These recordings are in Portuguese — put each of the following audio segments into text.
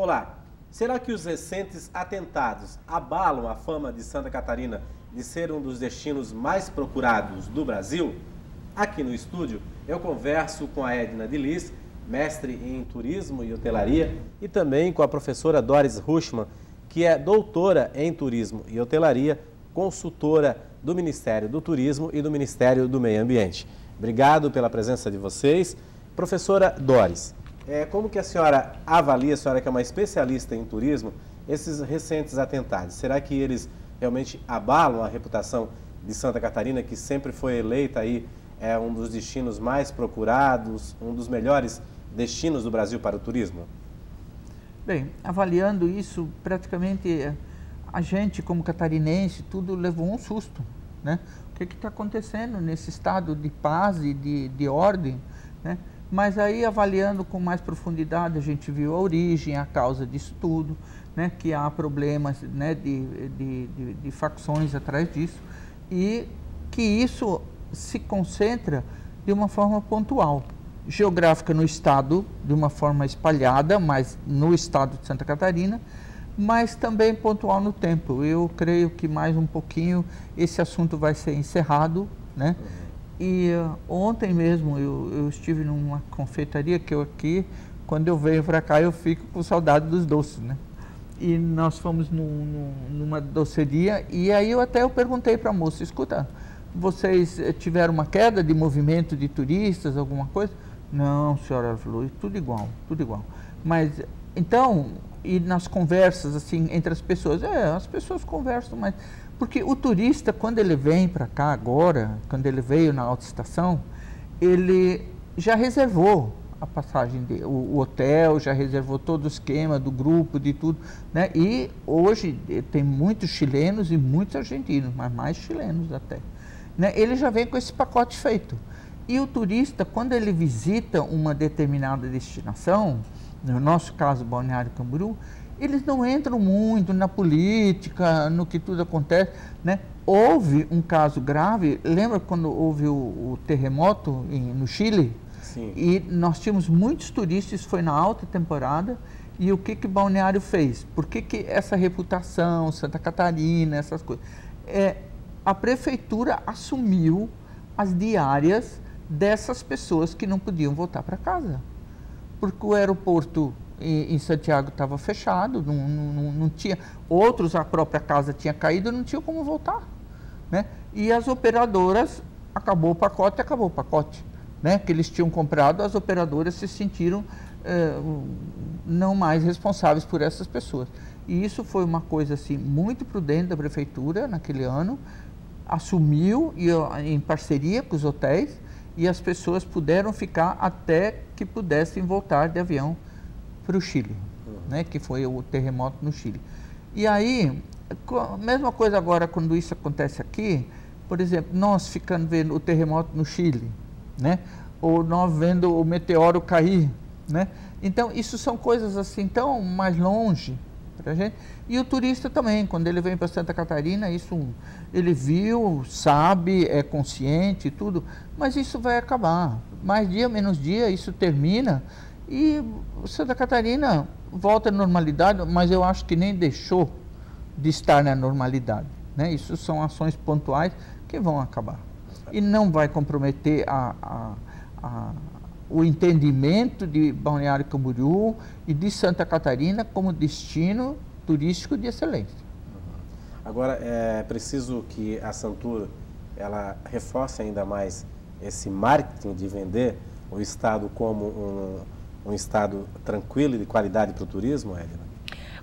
Olá, será que os recentes atentados abalam a fama de Santa Catarina de ser um dos destinos mais procurados do Brasil? Aqui no estúdio eu converso com a Edna de Lis, mestre em turismo e hotelaria, e também com a professora Doris Ruschmann, que é doutora em turismo e hotelaria, consultora do Ministério do Turismo e do Ministério do Meio Ambiente. Obrigado pela presença de vocês. Professora Doris, como que a senhora avalia, a senhora que é uma especialista em turismo, esses recentes atentados? Será que eles realmente abalam a reputação de Santa Catarina, que sempre foi eleita aí um dos destinos mais procurados, um dos melhores destinos do Brasil para o turismo? Bem, avaliando isso, praticamente a gente como catarinense, tudo levou um susto, né? O que está acontecendo nesse estado de paz e de ordem, né? Mas aí, avaliando com mais profundidade, a gente viu a origem, a causa disso tudo, né? Que há problemas, né, de facções atrás disso, e que isso se concentra de uma forma pontual, geográfica no estado, de uma forma espalhada, mas no estado de Santa Catarina, mas também pontual no tempo. Eu creio que mais um pouquinho esse assunto vai ser encerrado, né? E ontem mesmo eu estive numa confeitaria que eu aqui, quando eu venho para cá, eu fico com saudade dos doces, né? E nós fomos numa doceria e aí eu perguntei para a moça, escuta, vocês tiveram uma queda de movimento de turistas, alguma coisa? Não, senhora, ela falou, tudo igual, tudo igual. Mas, então, e nas conversas, assim, entre as pessoas, as pessoas conversam, mas... Porque o turista, quando ele vem para cá agora, quando ele veio na autoestação, ele já reservou a passagem dele, o hotel, já reservou todo o esquema do grupo, de tudo, né? E hoje tem muitos chilenos e muitos argentinos, mas mais chilenos até, né? Ele já vem com esse pacote feito. E o turista, quando ele visita uma determinada destinação, no nosso caso, Balneário Camboriú, eles não entram muito na política, no que tudo acontece, né? Houve um caso grave, lembra quando houve o terremoto no Chile? Sim. E nós tínhamos muitos turistas, foi na alta temporada, e o que Balneário fez? Por que essa reputação, Santa Catarina, essas coisas? A prefeitura assumiu as diárias dessas pessoas que não podiam voltar para casa, porque o aeroporto em Santiago estava fechado, não tinha, outros, a própria casa tinha caído, não tinha como voltar, né? E as operadoras, acabou o pacote, né? Que eles tinham comprado, as operadoras se sentiram não mais responsáveis por essas pessoas. E isso foi uma coisa assim muito prudente da prefeitura naquele ano, assumiu em parceria com os hotéis, e as pessoas puderam ficar até que pudessem voltar de avião para o Chile, né, que foi o terremoto no Chile. E aí, mesma coisa agora quando isso acontece aqui, por exemplo, nós ficando vendo o terremoto no Chile, né, ou nós vendo o meteoro cair, né, então isso são coisas assim tão mais longe para a gente. E o turista também, quando ele vem para Santa Catarina, isso ele viu, sabe, é consciente e tudo, mas isso vai acabar. Mais dia, menos dia, isso termina. E Santa Catarina volta à normalidade, mas eu acho que nem deixou de estar na normalidade, né? Isso são ações pontuais que vão acabar. E não vai comprometer o entendimento de Balneário Camboriú e de Santa Catarina como destino turístico de excelência. Agora, é preciso que a Santur ela reforce ainda mais esse marketing de vender o estado como um estado tranquilo e de qualidade para o turismo, Edna?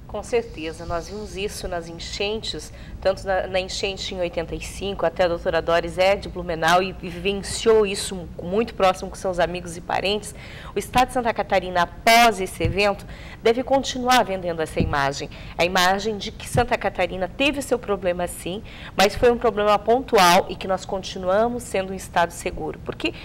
Com certeza, nós vimos isso nas enchentes, tanto na enchente em 85, até a doutora Doris é de Blumenau e vivenciou isso muito próximo com seus amigos e parentes. O estado de Santa Catarina, após esse evento, deve continuar vendendo essa imagem. A imagem de que Santa Catarina teve seu problema sim, mas foi um problema pontual e que nós continuamos sendo um estado seguro. Porque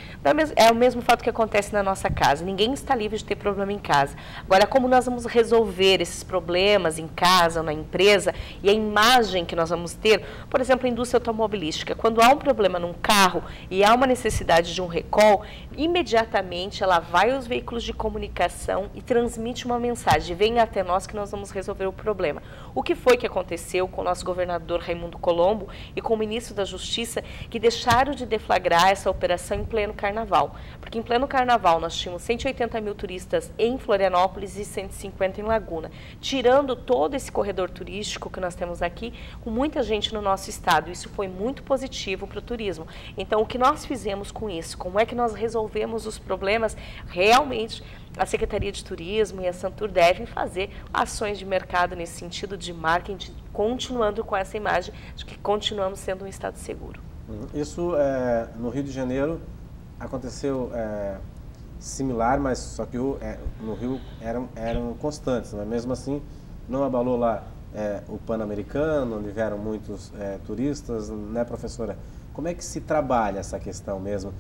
é o mesmo fato que acontece na nossa casa. Ninguém está livre de ter problema em casa. Agora, como nós vamos resolver esses problemas em casa, na empresa, e a imagem que nós vamos ter, por exemplo, a indústria automobilística, quando há um problema num carro e há uma necessidade de um recall, imediatamente ela vai aos veículos de comunicação e transmite uma mensagem: venha até nós que nós vamos resolver o problema. O que foi que aconteceu com o nosso governador Raimundo Colombo e com o ministro da Justiça, que deixaram de deflagrar essa operação em pleno carnaval? Porque em pleno carnaval nós tínhamos 180 mil turistas em Florianópolis e 150 em Laguna, tirando todo esse corredor turístico que nós temos aqui, com muita gente no nosso estado. Isso foi muito positivo para o turismo. Então, o que nós fizemos com isso? Como é que nós resolvemos os problemas? Realmente, a Secretaria de Turismo e a Santur devem fazer ações de mercado nesse sentido de marketing, continuando com essa imagem de que continuamos sendo um estado seguro. Isso no Rio de Janeiro aconteceu similar, mas só que no Rio eram constantes, mas mesmo assim não abalou lá o Pan-Americano, onde vieram muitos turistas, né, professora? Como é que se trabalha essa questão mesmo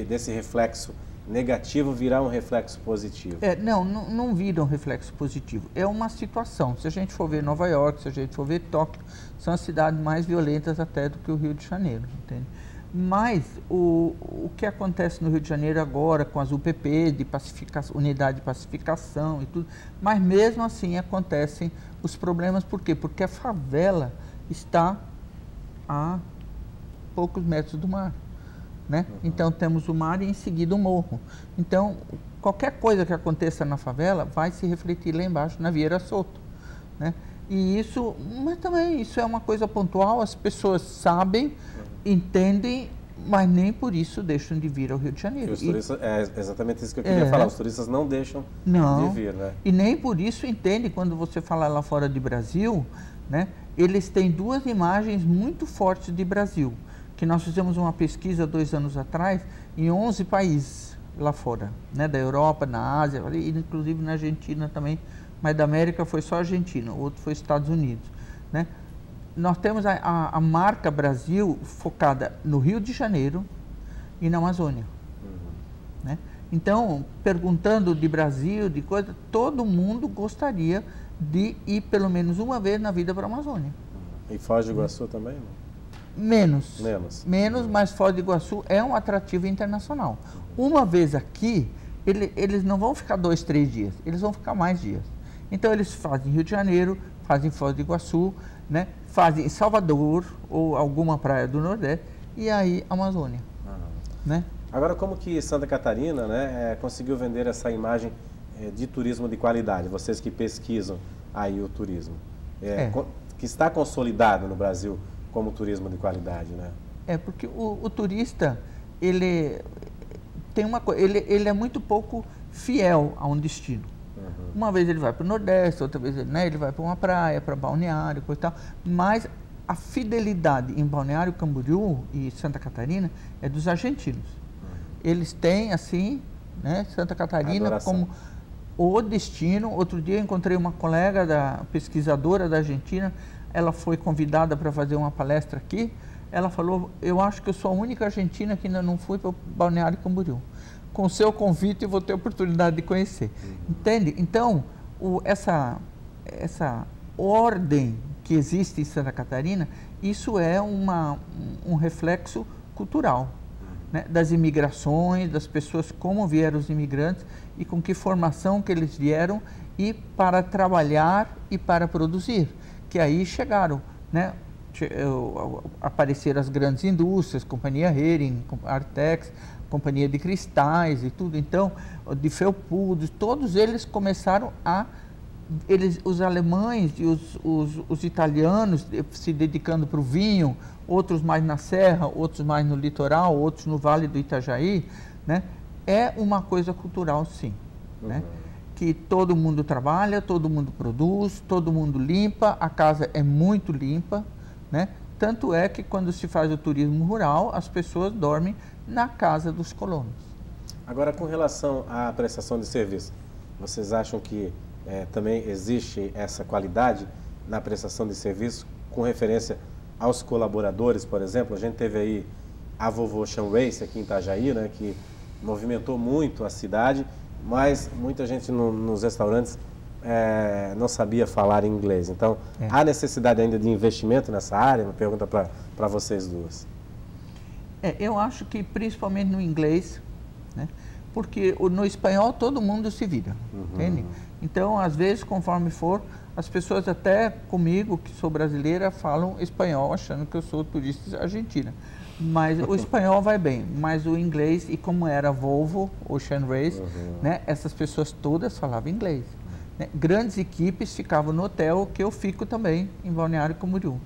desse reflexo negativo virar um reflexo positivo? Não vira um reflexo positivo. É uma situação. Se a gente for ver Nova York, se a gente for ver Tóquio, são as cidades mais violentas até do que o Rio de Janeiro, entende? Mas o que acontece no Rio de Janeiro agora com as UPP, de pacificação, unidade de pacificação e tudo, mas mesmo assim acontecem os problemas. Por quê? Porque a favela está a poucos metros do mar, né? Então temos o mar e em seguida o morro. Então qualquer coisa que aconteça na favela vai se refletir lá embaixo na Vieira Soto, né? E isso, mas também isso é uma coisa pontual, as pessoas sabem, entendem, mas nem por isso deixam de vir ao Rio de Janeiro. Os turistas, é exatamente isso que eu queria falar, os turistas não deixam de vir, né? E nem por isso entendem, quando você fala lá fora de Brasil, né? Eles têm duas imagens muito fortes de Brasil, que nós fizemos uma pesquisa 2 anos atrás em 11 países lá fora, né? Da Europa, na Ásia, e inclusive na Argentina também, mas da América foi só a Argentina, o outro foi Estados Unidos, né? Nós temos a marca Brasil focada no Rio de Janeiro e na Amazônia, né? Então, perguntando de Brasil, de coisa, todo mundo gostaria de ir pelo menos uma vez na vida para a Amazônia. E Foz do Iguaçu também, não? Menos, mas Foz do Iguaçu é um atrativo internacional. Uma vez aqui, eles não vão ficar 2, 3 dias, eles vão ficar mais dias. Então eles fazem Rio de Janeiro, fazem Foz do Iguaçu, né? Fazem Salvador ou alguma praia do Nordeste e aí Amazônia, né? Agora, como que Santa Catarina, né, conseguiu vender essa imagem de turismo de qualidade? Vocês que pesquisam aí o turismo, que está consolidado no Brasil como turismo de qualidade, né? Porque o turista, ele tem uma coisa, ele é muito pouco fiel a um destino. Uma vez ele vai para o Nordeste, outra vez ele vai para uma praia, para Balneário, coisa e tal, mas a fidelidade em Balneário Camboriú e Santa Catarina é dos argentinos. Eles têm, assim, né, Santa Catarina adoração como o destino. Outro dia eu encontrei uma colega pesquisadora da Argentina, ela foi convidada para fazer uma palestra aqui, ela falou: eu acho que eu sou a única argentina que ainda não fui para o Balneário Camboriú. Com o seu convite eu vou ter a oportunidade de conhecer. Entende? Então, essa ordem que existe em Santa Catarina, isso é um reflexo cultural, né? Das imigrações, das pessoas, como vieram os imigrantes e com que formação que eles vieram e para trabalhar e para produzir. Que aí chegaram, né? Apareceram as grandes indústrias, Companhia Hering, Artex, Companhia de Cristais e tudo. Então, de Felpudos, todos eles começaram os alemães e os italianos se dedicando para o vinho, outros mais na serra, outros mais no litoral, outros no Vale do Itajaí, né? É uma coisa cultural, sim, né? Que todo mundo trabalha, todo mundo produz, todo mundo limpa, a casa é muito limpa, né? Tanto é que quando se faz o turismo rural, as pessoas dormem na casa dos colonos. Agora, com relação à prestação de serviço, vocês acham que também existe essa qualidade na prestação de serviço com referência aos colaboradores, por exemplo? A gente teve aí a Vovô Chão Race aqui em Itajaí, né, que movimentou muito a cidade, mas muita gente nos restaurantes não sabia falar inglês. Então, há necessidade ainda de investimento nessa área? Uma pergunta para vocês duas. Eu acho que principalmente no inglês, né? Porque no espanhol todo mundo se vira, entende? Então, às vezes, conforme for, as pessoas até comigo, que sou brasileira, falam espanhol achando que eu sou turista argentina. Mas o espanhol vai bem, mas o inglês, e como era Volvo, Ocean Race, né, essas pessoas todas falavam inglês. Né? Grandes equipes ficavam no hotel, que eu fico também, em Balneário Camboriú,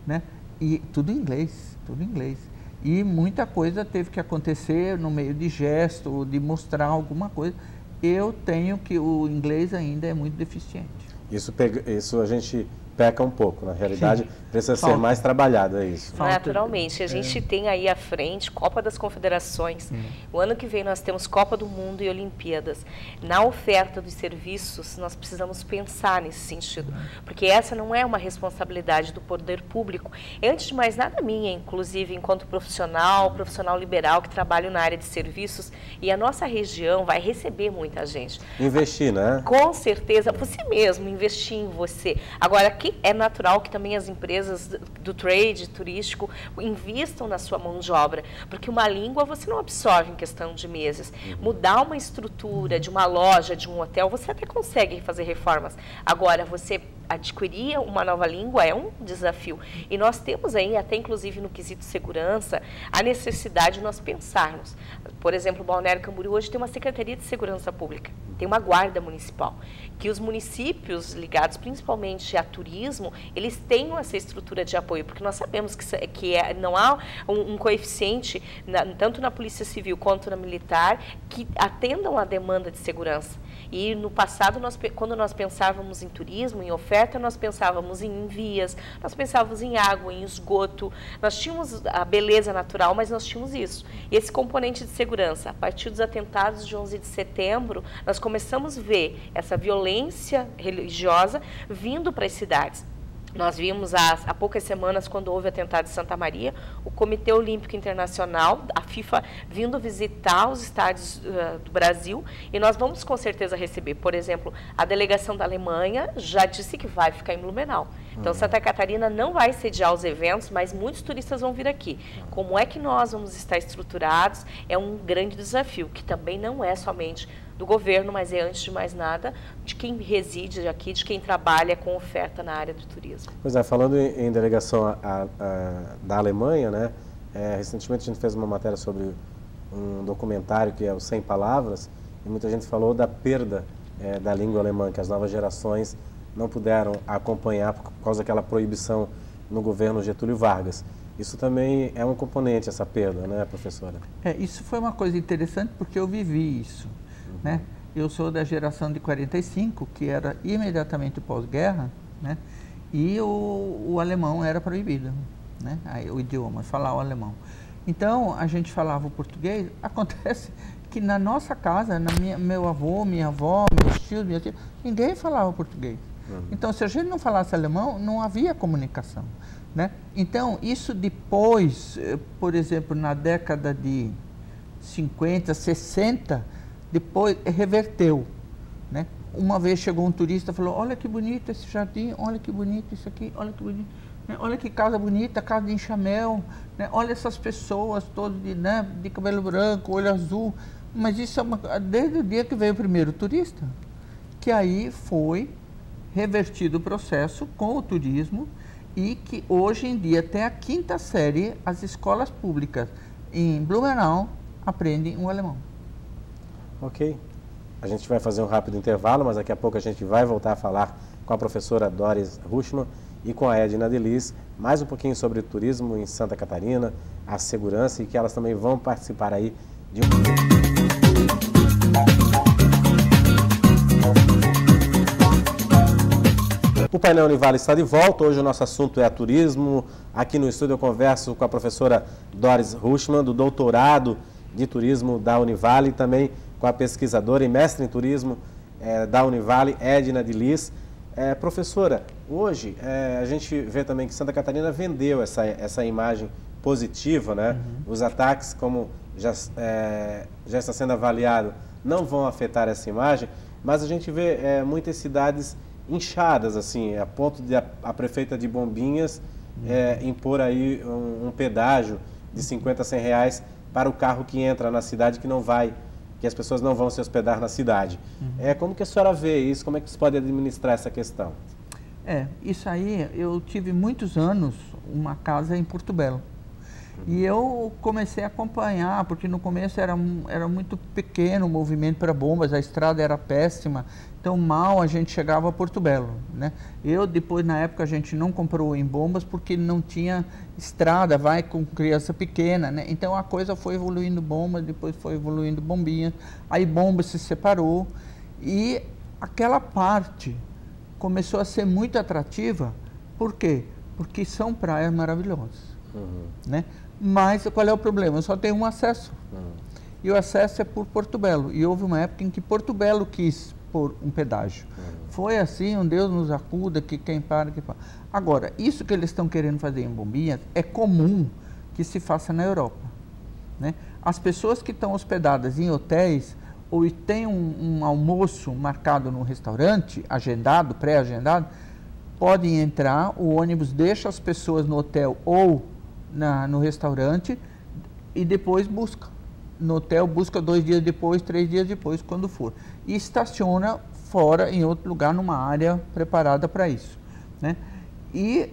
né? E tudo em inglês, tudo em inglês. E muita coisa teve que acontecer no meio de gesto, de mostrar alguma coisa. Eu tenho que o inglês ainda é muito deficiente. Isso a gente peca um pouco, na realidade precisa ser mais trabalhado, é isso. Naturalmente, a gente tem aí à frente Copa das Confederações, o ano que vem nós temos Copa do Mundo e Olimpíadas. Na oferta dos serviços, nós precisamos pensar nesse sentido, porque essa não é uma responsabilidade do poder público, é antes de mais nada minha, inclusive enquanto profissional liberal que trabalho na área de serviços, e a nossa região vai receber muita gente. Investir, né? Com certeza, você mesmo, investir em você. Agora, que é natural que também as empresas do trade turístico invistam na sua mão de obra, porque uma língua você não absorve em questão de meses. Mudar uma estrutura de uma loja, de um hotel, você até consegue fazer reformas. Agora, você adquirir uma nova língua é um desafio. E nós temos aí, até inclusive no quesito segurança, a necessidade de nós pensarmos. Por exemplo, o Balneário Camboriú hoje tem uma Secretaria de Segurança Pública, tem uma guarda municipal, que os municípios ligados principalmente a turismo, eles tenham essa estrutura de apoio, porque nós sabemos que não há um coeficiente, tanto na Polícia Civil quanto na Militar, que atendam à demanda de segurança. E no passado, quando nós pensávamos em turismo, em oferta, nós pensávamos em vias, nós pensávamos em água, em esgoto, nós tínhamos a beleza natural, mas nós tínhamos isso. E esse componente de segurança, a partir dos atentados de 11 de setembro, nós começamos a ver essa violência religiosa vindo para as cidades. Nós vimos há poucas semanas, quando houve o atentado de Santa Maria, o Comitê Olímpico Internacional, a FIFA, vindo visitar os estádios do Brasil, e nós vamos com certeza receber, por exemplo, a delegação da Alemanha já disse que vai ficar em Blumenau. Então, Santa Catarina não vai sediar os eventos, mas muitos turistas vão vir aqui. Como é que nós vamos estar estruturados? É um grande desafio, que também não é somente do governo, mas é, antes de mais nada, de quem reside aqui, de quem trabalha com oferta na área do turismo. Pois é, falando em delegação da Alemanha, né, recentemente a gente fez uma matéria sobre um documentário que é o 100 Palavras, e muita gente falou da perda da língua alemã, que as novas gerações não puderam acompanhar por causa daquela proibição no governo Getúlio Vargas. Isso também é um componente, essa perda, né, professora? Isso foi uma coisa interessante porque eu vivi isso. Né? Eu sou da geração de 45, que era imediatamente pós-guerra, né? E o alemão era proibido, né? Aí, o idioma, falar o alemão. Então, a gente falava o português. Acontece que na nossa casa, meu avô, minha avó, meus tios, minha tia, ninguém falava português. Então, se a gente não falasse alemão, não havia comunicação, né? Então, isso depois, por exemplo, na década de 50, 60, depois reverteu, né? Uma vez chegou um turista e falou, olha que bonito esse jardim, olha que bonito isso aqui, olha que bonito, né? Olha que casa bonita, casa de enxamel, né? Olha essas pessoas todas de cabelo branco, olho azul. Mas isso é desde o dia que veio o primeiro turista, que aí foi revertido o processo com o turismo, e que hoje em dia até a 5ª série as escolas públicas em Blumenau aprendem o alemão. Ok. A gente vai fazer um rápido intervalo, mas daqui a pouco a gente vai voltar a falar com a professora Doris Ruschmann e com a Edna Delis, mais um pouquinho sobre o turismo em Santa Catarina, a segurança, e que elas também vão participar aí de O painel Univale está de volta. Hoje o nosso assunto é turismo. Aqui no estúdio eu converso com a professora Doris Ruschmann, do doutorado de turismo da Univale, e também com a pesquisadora e mestre em turismo da Univale, Edna Delis. Professora, hoje a gente vê também que Santa Catarina vendeu essa imagem positiva, né? Os ataques, como já está sendo avaliado, não vão afetar essa imagem, mas a gente vê muitas cidades inchadas, assim, a ponto de a prefeita de Bombinhas impor aí um pedágio de 50 a 100 reais para o carro que entra na cidade, que não vai que as pessoas não vão se hospedar na cidade. Como que a senhora vê isso? Como é que se pode administrar essa questão? Isso aí, eu tive muitos anos uma casa em Porto Belo. E eu comecei a acompanhar, porque no começo era muito pequeno o movimento para Bombas, a estrada era péssima, então mal a gente chegava a Porto Belo, né? Depois, na época, a gente não comprou em Bombas porque não tinha estrada, vai com criança pequena, né? Então a coisa foi evoluindo Bombas, depois foi evoluindo Bombinhas, aí Bombas se separou e aquela parte começou a ser muito atrativa. Por quê? Porque são praias maravilhosas, né? Mas qual é o problema? Só tem um acesso. E o acesso é por Porto Belo. E houve uma época em que Porto Belo quis pôr um pedágio. Foi assim, um Deus nos acuda, que quem para, que para. Agora, isso que eles estão querendo fazer em Bombinhas é comum que se faça na Europa, né? As pessoas que estão hospedadas em hotéis ou têm um almoço marcado num restaurante, agendado, pré-agendado, podem entrar, o ônibus deixa as pessoas no hotel ou no restaurante e depois busca. No hotel busca 2 dias depois, 3 dias depois, quando for. E estaciona fora, em outro lugar, numa área preparada para isso, né? E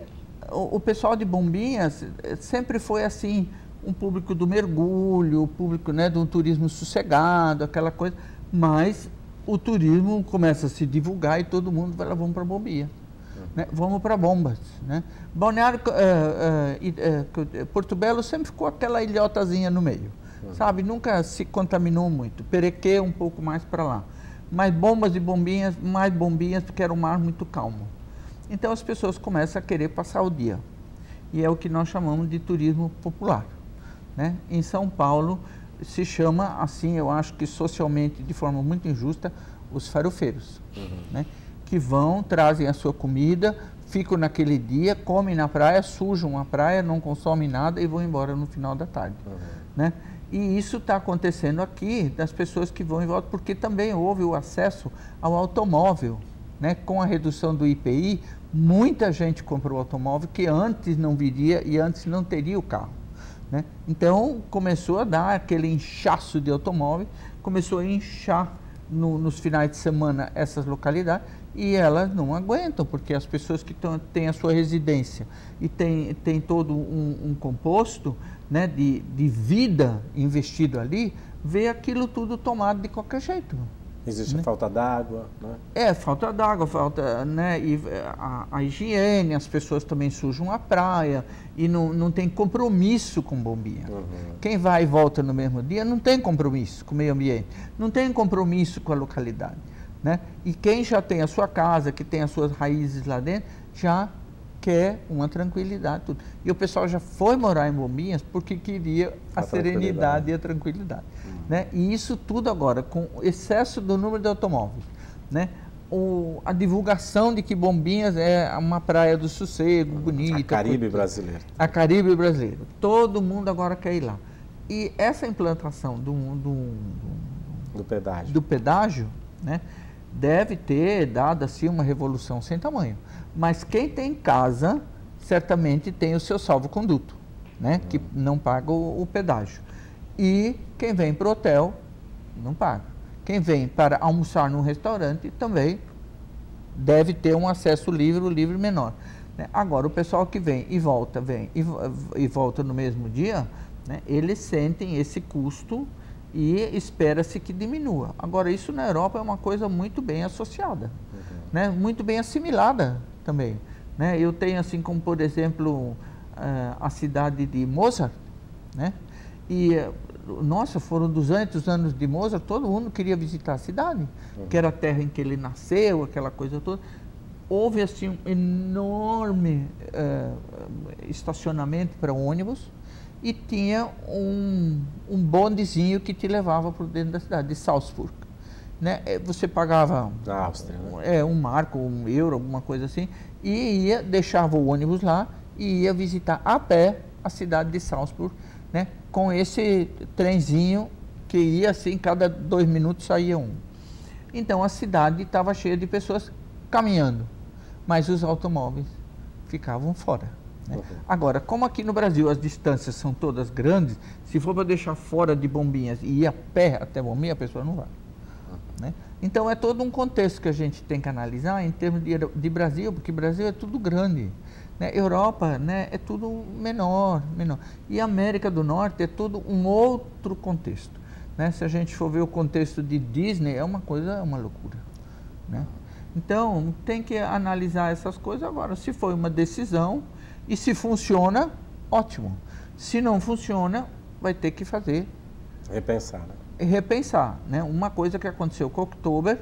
o pessoal de Bombinhas sempre foi assim, um público do mergulho, o público, né, de um turismo sossegado, aquela coisa. Mas o turismo começa a se divulgar e todo mundo vai lá, vamos para Bombinhas. Né? Vamos para Bombas, né? Balneário Porto Belo sempre ficou aquela ilhotazinha no meio, sabe? Nunca se contaminou muito. Perequê um pouco mais para lá. Mas Bombas e Bombinhas, mais Bombinhas, porque era um mar muito calmo. Então as pessoas começam a querer passar o dia. E é o que nós chamamos de turismo popular, né? Em São Paulo se chama assim, eu acho que socialmente, de forma muito injusta, os farofeiros, né? Que vão, trazem a sua comida, ficam naquele dia, comem na praia, sujam a praia, não consomem nada e vão embora no final da tarde, né? E isso está acontecendo aqui, das pessoas que vão e voltam, porque também houve o acesso ao automóvel, né? Com a redução do IPI, muita gente comprou automóvel que antes não viria e antes não teria o carro, né? Então começou a dar aquele inchaço de automóvel, começou a inchar nos finais de semana essas localidades, e elas não aguentam, porque as pessoas que têm a sua residência e tem todo um composto, né, de vida investido ali, vê aquilo tudo tomado de qualquer jeito. Existe, né, falta d'água, né? Falta d'água, falta, né, e a higiene, as pessoas também sujam a praia e não tem compromisso com Bombinha. Quem vai e volta no mesmo dia não tem compromisso com o meio ambiente, não tem compromisso com a localidade, né? E quem já tem a sua casa, que tem as suas raízes lá dentro, já quer uma tranquilidade, tudo. E o pessoal já foi morar em Bombinhas porque queria a serenidade e a tranquilidade, né? E isso tudo agora, com o excesso do número de automóveis, né? A divulgação de que Bombinhas é uma praia do sossego, bonita. A Caribe brasileira. A Caribe brasileira. Todo mundo agora quer ir lá. E essa implantação do pedágio, né, deve ter dado assim uma revolução sem tamanho. Mas quem tem casa, certamente tem o seu salvo-conduto, né, que não paga o pedágio. E quem vem para o hotel, não paga. Quem vem para almoçar num restaurante, também deve ter um acesso livre, o livre menor, né? Agora, o pessoal que vem e volta no mesmo dia, né, eles sentem esse custo e espera-se que diminua. Agora, isso na Europa é uma coisa muito bem associada, né, muito bem assimilada também, né? Eu tenho, assim como, por exemplo, a cidade de Mozart, né? E, nossa, foram 200 anos de Mozart, todo mundo queria visitar a cidade, que era a terra em que ele nasceu, aquela coisa toda. Houve, assim, um enorme estacionamento para ônibus e tinha um bondezinho que te levava por dentro da cidade, de Salzburg, né? Você pagava na Áustria, né? Um marco, €1, alguma coisa assim, e deixava o ônibus lá e ia visitar a pé a cidade de Salzburg, né, com esse trenzinho que ia assim, cada 2 minutos saía um. Então a cidade estava cheia de pessoas caminhando, mas os automóveis ficavam fora. Né? Agora, como aqui no Brasil as distâncias são todas grandes, se for para deixar fora de Bombinhas e ir a pé até Bombinhas, a pessoa não vai. Né? Então é todo um contexto que a gente tem que analisar em termos de Brasil, porque Brasil é tudo grande. Né? Europa, né, é tudo menor. E América do Norte é todo um outro contexto. Né? Se a gente for ver o contexto de Disney, é uma loucura. Né? Então, tem que analisar essas coisas agora. Se foi uma decisão e se funciona, ótimo. Se não funciona, vai ter que fazer. Repensar, né? Repensar, né? Uma coisa que aconteceu com o Oktober,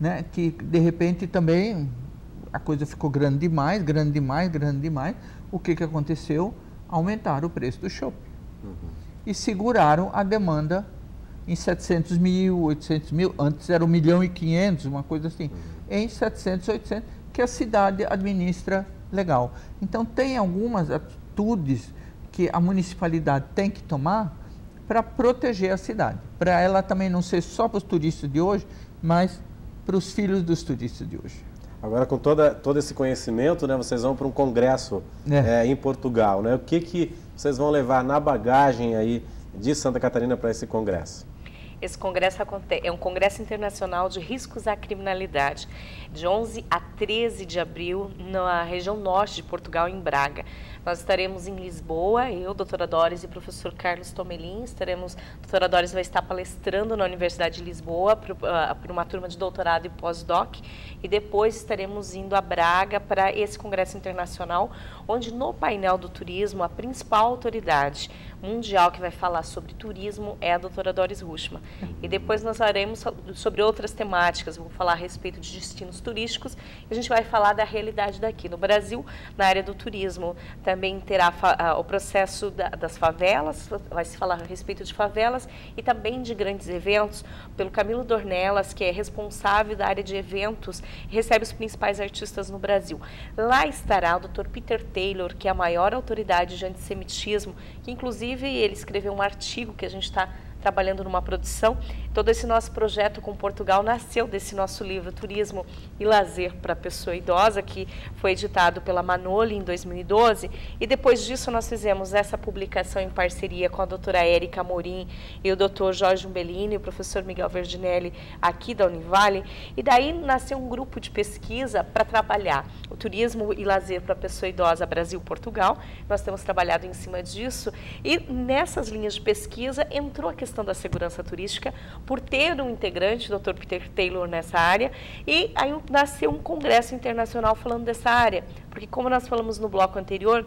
né? Que de repente também a coisa ficou grande demais. O que aconteceu? Aumentaram o preço do chopp. E seguraram a demanda em 700 mil, 800 mil, antes era 1.500.000, uma coisa assim, em 700, 800, que a cidade administra legal. Então tem algumas atitudes que a municipalidade tem que tomar para proteger a cidade, para ela também não ser só para os turistas de hoje, mas para os filhos dos turistas de hoje. Agora, com todo esse conhecimento, né, vocês vão para um congresso em Portugal, né? O que vocês vão levar na bagagem aí de Santa Catarina para esse congresso? Esse congresso é um congresso internacional de riscos à criminalidade, de 11 a 13 de abril, na região norte de Portugal, em Braga. Nós estaremos em Lisboa, eu, doutora Doris e professor Carlos Tomelin, doutora Doris vai estar palestrando na Universidade de Lisboa para uma turma de doutorado e pós-doc, e depois estaremos indo a Braga para esse congresso internacional, onde no painel do turismo, a principal autoridade mundial que vai falar sobre turismo é a doutora Doris Ruschmann. E depois nós falaremos sobre outras temáticas, vou falar a respeito de destinos turísticos, e a gente vai falar da realidade daqui no Brasil, na área do turismo. Também terá o processo das favelas, vai se falar a respeito de favelas e também de grandes eventos, pelo Camilo Dornelas, que é responsável da área de eventos, recebe os principais artistas no Brasil. Lá estará o Dr. Peter Taylor, que é a maior autoridade de antissemitismo, que inclusive ele escreveu um artigo que a gente está trabalhando numa produção. Todo esse nosso projeto com Portugal nasceu desse nosso livro Turismo e Lazer para a Pessoa Idosa, que foi editado pela Manoli em 2012, e depois disso nós fizemos essa publicação em parceria com a doutora Érica Amorim e o doutor Jorge Umbellini e o professor Miguel Verdinelli aqui da Univale, e daí nasceu um grupo de pesquisa para trabalhar o turismo e lazer para a pessoa idosa Brasil-Portugal. Nós temos trabalhado em cima disso, e nessas linhas de pesquisa entrou a questão da segurança turística, por ter um integrante, o Dr. Peter Taylor, nessa área, e aí nasceu um congresso internacional falando dessa área, porque como nós falamos no bloco anterior,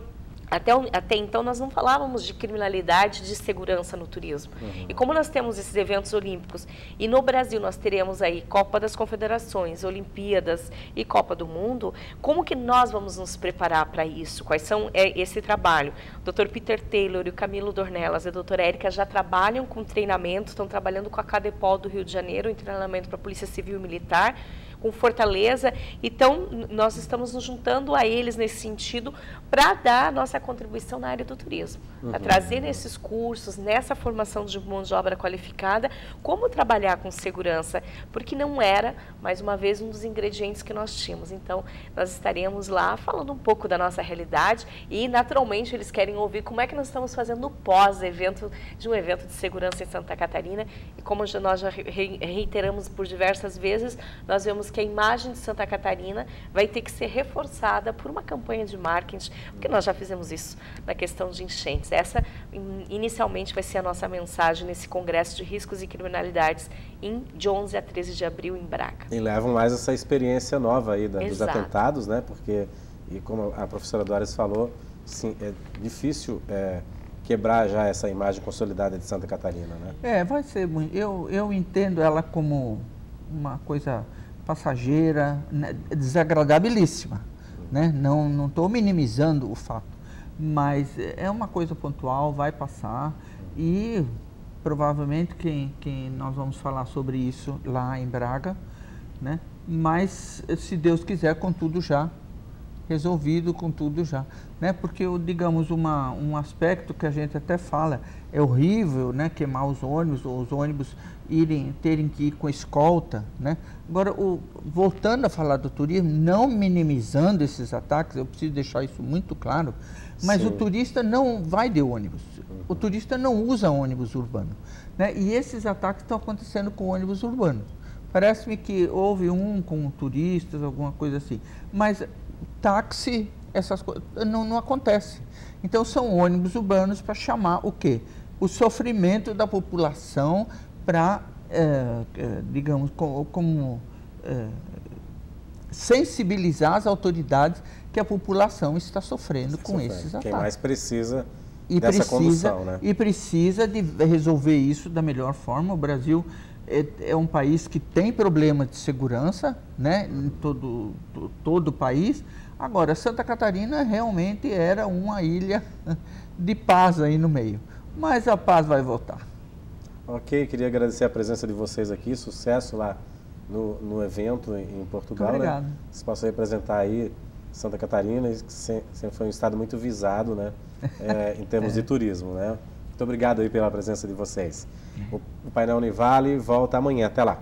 até então nós não falávamos de criminalidade, de segurança no turismo. E como nós temos esses eventos olímpicos, e no Brasil nós teremos aí Copa das Confederações, Olimpíadas e Copa do Mundo, como que nós vamos nos preparar para isso? Quais são esse trabalho? O Dr. Peter Taylor e o Camilo Dornelas e a doutora Érica já trabalham com treinamento, estão trabalhando com a Cadepol do Rio de Janeiro, em treinamento para a Polícia Civil e Militar, com Fortaleza. Então, nós estamos nos juntando a eles nesse sentido para dar a nossa contribuição na área do turismo, para trazer nesses cursos, nessa formação de mão de obra qualificada, como trabalhar com segurança, porque não era, mais uma vez, um dos ingredientes que nós tínhamos. Então, nós estaremos lá falando um pouco da nossa realidade e, naturalmente, eles querem ouvir como é que nós estamos fazendo o pós-evento de um evento de segurança em Santa Catarina, e como nós já reiteramos por diversas vezes, nós vemos que a imagem de Santa Catarina vai ter que ser reforçada por uma campanha de marketing, porque nós já fizemos isso na questão de enchentes. Essa, inicialmente, vai ser a nossa mensagem nesse Congresso de Riscos e Criminalidades de 11 a 13 de abril em Braga. E levam mais essa experiência nova aí dos atentados, né? Porque, e como a professora Doris falou, sim, é difícil quebrar já essa imagem consolidada de Santa Catarina, né? Vai ser muito. Eu entendo ela como uma coisa passageira, né, desagradabilíssima, né? Não estou minimizando o fato, mas é uma coisa pontual, vai passar, e provavelmente quem nós vamos falar sobre isso lá em Braga, né? Mas se Deus quiser, contudo já resolvido com tudo já, né? Porque, digamos, um aspecto que a gente até fala, é horrível, né, queimar os ônibus terem que ir com escolta, né? Agora, voltando a falar do turismo, não minimizando esses ataques, eu preciso deixar isso muito claro, mas o turista não vai de ônibus, o turista não usa ônibus urbano, né? E esses ataques estão acontecendo com ônibus urbanos. Parece-me que houve com turistas, alguma coisa assim, mas táxi, essas coisas, não acontece. Então são ônibus urbanos para chamar o quê? O sofrimento da população para, digamos, sensibilizar as autoridades que a população está sofrendo com esses ataques. Quem mais precisa dessa condução, né? E precisa de resolver isso da melhor forma. O Brasil é um país que tem problema de segurança, né, em todo o país. Agora, Santa Catarina realmente era uma ilha de paz aí no meio, mas a paz vai voltar. Ok, queria agradecer a presença de vocês aqui, sucesso lá no evento em Portugal. Obrigado. Né? Vocês possam representar aí Santa Catarina, que sempre foi um estado muito visado, né, em termos de turismo, né? Muito obrigado aí pela presença de vocês. O Painel Univale volta amanhã. Até lá.